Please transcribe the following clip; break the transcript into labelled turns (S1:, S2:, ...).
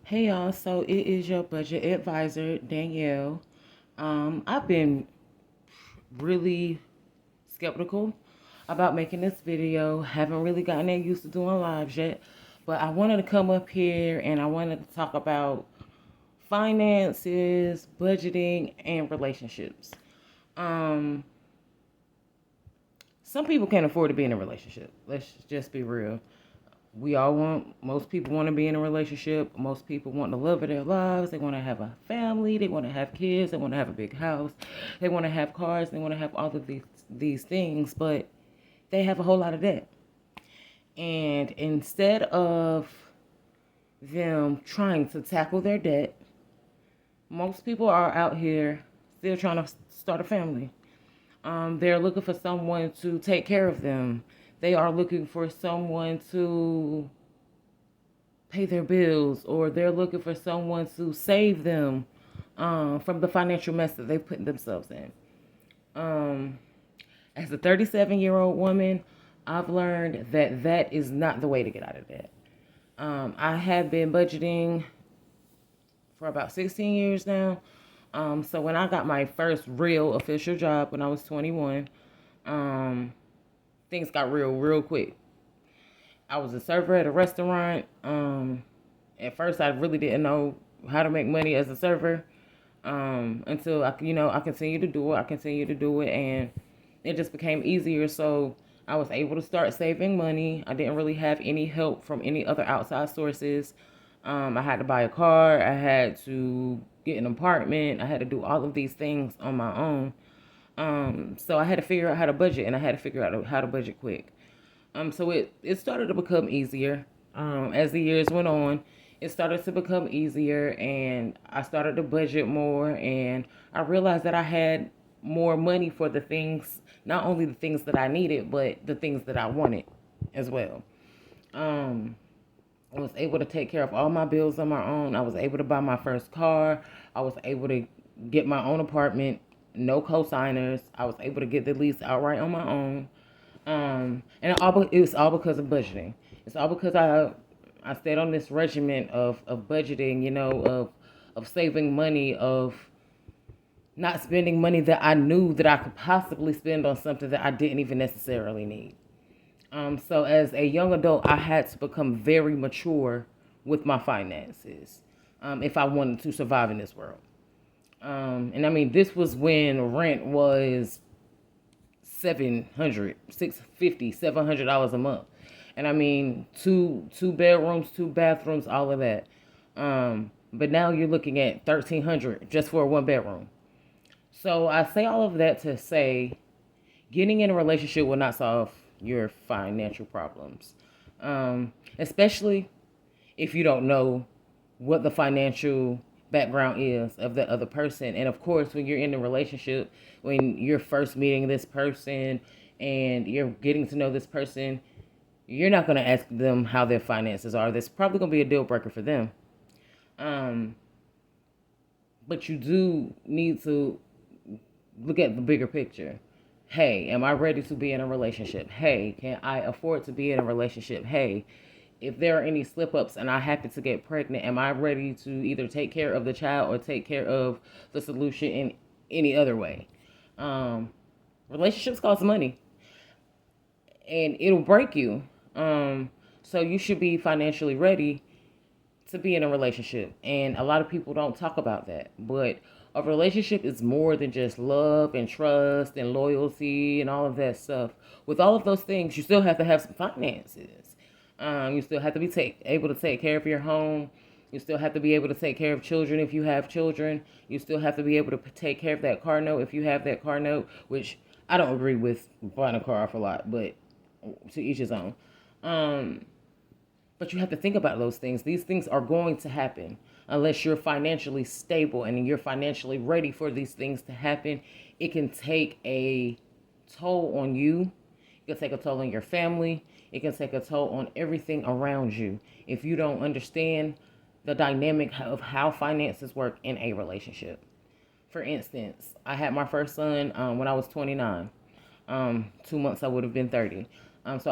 S1: Hey y'all, so it is your budget advisor, Danielle. I've been really skeptical about making this video. Haven't really gotten that used to doing lives yet, but I wanted to come up here and I wanted to talk about finances, budgeting, and relationships. Um, some people can't afford to be in a relationship. Let's just be real. Most people want to be in a relationship. Most people want the love of their lives. They want to have a family. They want to have kids. They want to have a big house. They want to have cars. They want to have all of these things, but they have a whole lot of debt. And instead of them trying to tackle their debt, most people are out here still trying to start a family. They're looking for someone to take care of them. They are looking for someone to pay their bills, or they're looking for someone to save them from the financial mess that they've put themselves in. Um, as a 37-year-old woman, I've learned that that is not the way to get out of debt. I have been budgeting for about 16 years now. So when I got my first real official job when I was 21, um, things got real quick. I was a server at a restaurant. At first, I really didn't know how to make money as a server until I continued to do it. I continued to do it, and it just became easier. So I was able to start saving money. I didn't really have any help from any other outside sources. I had to buy a car. I had to get an apartment. I had to do all of these things on my own. So I had to figure out how to budget, and I had to figure out how to budget quick. So it started to become easier. As the years went on, it started to become easier, and I started to budget more, and I realized that I had more money for the things, not only the things that I needed, but the things that I wanted as well. Um, I was able to take care of all my bills on my own. I was able to buy my first car. I was able to get my own apartment, no co-signers. I was able to get the lease outright on my own. It was all because of budgeting. It's all because I stayed on this regimen of budgeting, of saving money, of not spending money that I knew that I could possibly spend on something that I didn't even necessarily need. So as a young adult, I had to become very mature with my finances, if I wanted to survive in this world. And I mean, this was when rent was 700, 650, $700 a month. And I mean, two bedrooms, two bathrooms, all of that. But now you're looking at 1,300 just for a one bedroom. So I say all of that to say getting in a relationship will not solve your financial problems. Especially if you don't know what the financial background is of the other person. And of course, when you're in a relationship, when you're first meeting this person and you're getting to know this person, you're not going to ask them how their finances are. That's probably going to be a deal breaker for them. Um, but you do need to look at the bigger picture. Hey, am I ready to be in a relationship? Hey, can I afford to be in a relationship? Hey, if there are any slip ups and I happen to get pregnant, am I ready to either take care of the child or take care of the solution in any other way? Um, Relationships cost money and it'll break you. So you should be financially ready to be in a relationship. And a lot of people don't talk about that. But a relationship is more than just love and trust and loyalty and all of that stuff. With all of those things, you still have to have some finances. You still have to be able to take care of your home. You still have to be able to take care of children if you have children. You still have to be able to take care of that car note if you have that car note, which I don't agree with buying a car off a lot, but to each his own. Um, but you have to think about those things. These things are going to happen unless you're financially stable and you're financially ready for these things to happen. It can take a toll on you. It can take a toll on your family. It can take a toll on everything around you if you don't understand the dynamic of how finances work in a relationship. For instance, I had my first son when I was 29. 2 months I would have been 30. So